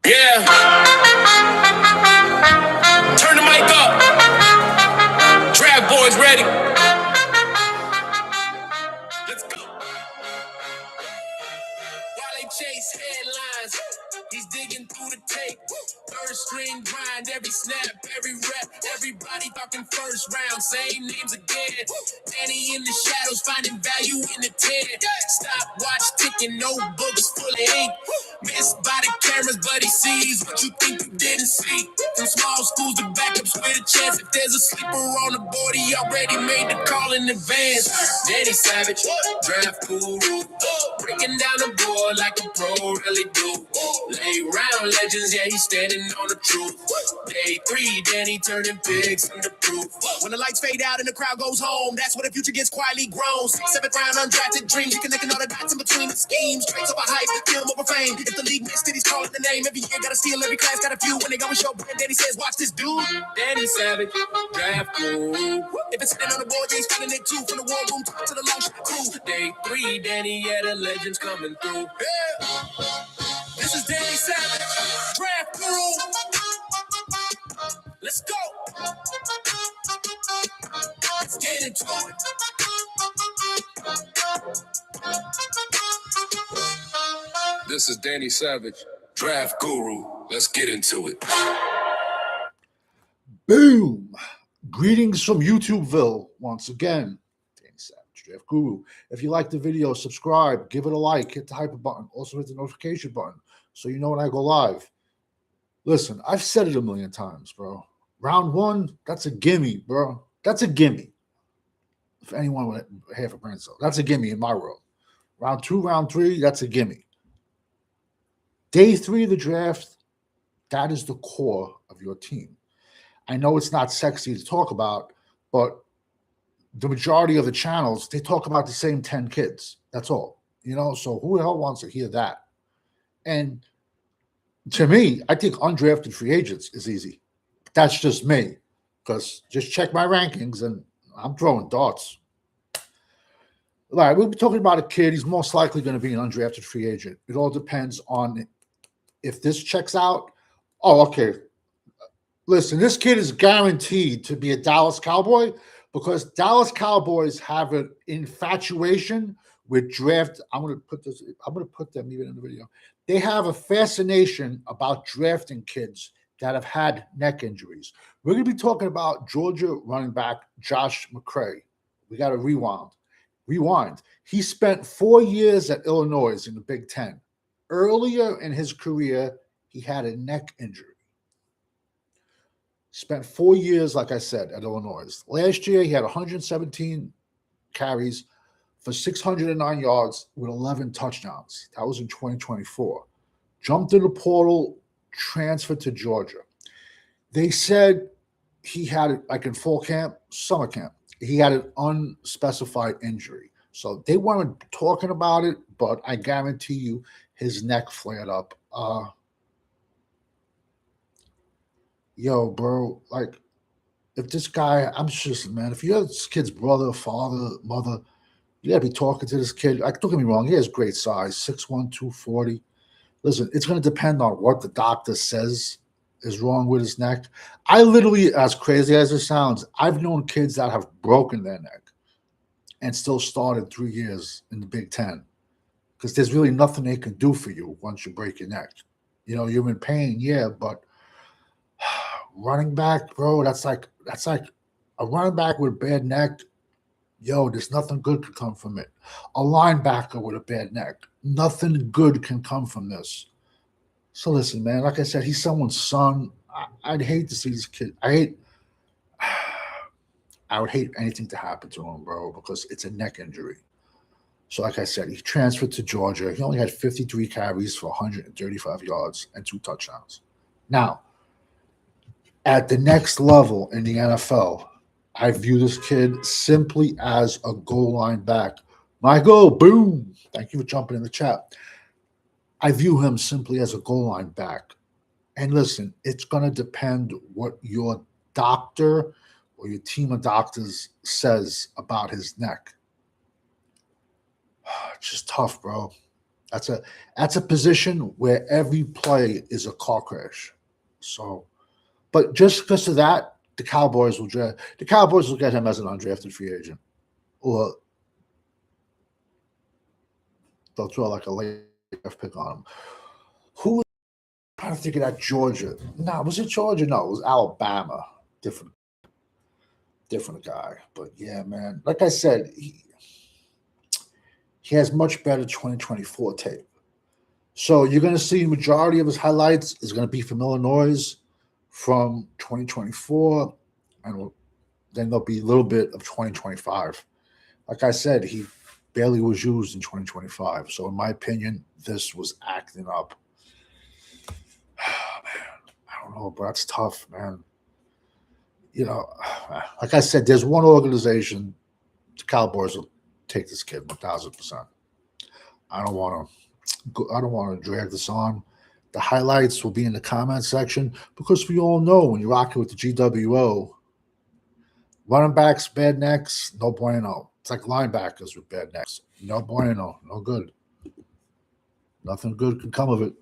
Yeah. Turn the mic up. Draft boys ready. Let's go. While they chase headlines, he's digging through the tape. First string grind, every snap, every rep, everybody talking first round, same names again. Danny in the shadows, finding value in the 10. Stopwatch ticking, notebooks full of ink. Missed by the cameras, but he sees what you think you didn't see. From small schools to backups with a chance. If there's a sleeper on the board, he already made the call in advance. Danny Savage, draft guru, breaking down the board like a pro really do. Late round legends, yeah, he's standing on the truth. Day 3, Danny turning pigs under proof. When the lights fade out and the crowd goes home, that's when the future gets quietly grown. 6th, 7th round, undrafted dreams. You connecting all the dots in between the schemes. Traits over hype, film over fame. If the league missed it, he's calling the name. Every year, gotta steal, every class got a few. When they go and show brand, Danny says, watch this dude. Danny Savage, draft cool. If it's sitting on the board, he's feeling it too. From the war room to the long shot crew. Day 3, Danny, yeah, the legends coming through. Yeah. This is Danny Savage, draft guru. Let's go. Let's get into it. This is Danny Savage, draft guru. Let's get into it. Boom! Greetings from YouTubeville once again. Danny Savage, draft guru. If you like the video, subscribe, give it a like, hit the hyper button, also hit the notification button so you know when I go live. Listen, I've said it a million times, bro. Round 1, that's a gimme, bro. That's a gimme. If anyone would have a brain cell, that's a gimme in my world. Round 2, round 3, that's a gimme. Day 3 of the draft, that is the core of your team. I know it's not sexy to talk about, but the majority of the channels, they talk about the same 10 kids. That's all. You know, so who the hell wants to hear that? And to me, I think undrafted free agents is easy. That's just me, because just check my rankings and I'm throwing darts. All right, we'll be talking about a kid. He's most likely going to be an undrafted free agent. It all depends on if this checks out. Oh, okay. Listen, this kid is guaranteed to be a Dallas Cowboy because Dallas Cowboys have an infatuation with draft. I'm going to put them even in the video. They have a fascination about drafting kids that have had neck injuries. We're going to be talking about Georgia running back Josh Mccray. We got to rewind. He spent 4 years at Illinois in the Big Ten. Earlier in his career, he had a neck injury. Spent 4 years, like I said, at Illinois. Last year, he had 117 carries for 609 yards with 11 touchdowns. That was in 2024. Jumped in the portal, transferred to Georgia. They said he had, like in fall camp, summer camp, he had an unspecified injury. So they weren't talking about it, but I guarantee you his neck flared up. Yo, bro, like, if this guy, I'm just, man, if you're this kid's brother, father, mother, you gotta be talking to this kid. Like, don't get me wrong, he has great size, 6'1", 240. Listen, it's going to depend on what the doctor says is wrong with his neck. I literally, as crazy as it sounds, I've known kids that have broken their neck and still started 3 years in the Big Ten because there's really nothing they can do for you once you break your neck. You know, you're in pain, yeah, but running back, bro, that's like a running back with a bad neck. Yo, there's nothing good can come from it. A linebacker with a bad neck, nothing good can come from this. So listen, man, like I said, he's someone's son. I'd hate to see this kid. I would hate anything to happen to him, bro, because it's a neck injury. So like I said, he transferred to Georgia. He only had 53 carries for 135 yards and 2 touchdowns. Now, at the next level in the NFL, I view this kid simply as a goal line back. Michael, boom. Thank you for jumping in the chat. I view him simply as a goal line back. And listen, it's going to depend what your doctor or your team of doctors says about his neck. It's just tough, bro. That's a position where every play is a car crash. So, but just because of that, the Cowboys will get him as an undrafted free agent, or they'll throw like a late draft pick on him. Who was trying to think of that Georgia? No, was it Georgia? No, it was Alabama. Different guy. But yeah, man. Like I said, he has much better 2024 tape. So you're going to see the majority of his highlights is going to be from Illinois from 2024, and then there'll be a little bit of 2025. Like I said, he barely was used in 2025. So in my opinion, this was acting up. Man, I don't know, but that's tough, man. You know, like I said, there's one organization, the Cowboys will take this kid 1,000%. I don't want to drag this on. The highlights will be in the comment section because we all know when you're rocking with the GWO, running backs, bad necks, no bueno. It's like linebackers with bad necks. No bueno, no good. Nothing good can come of it.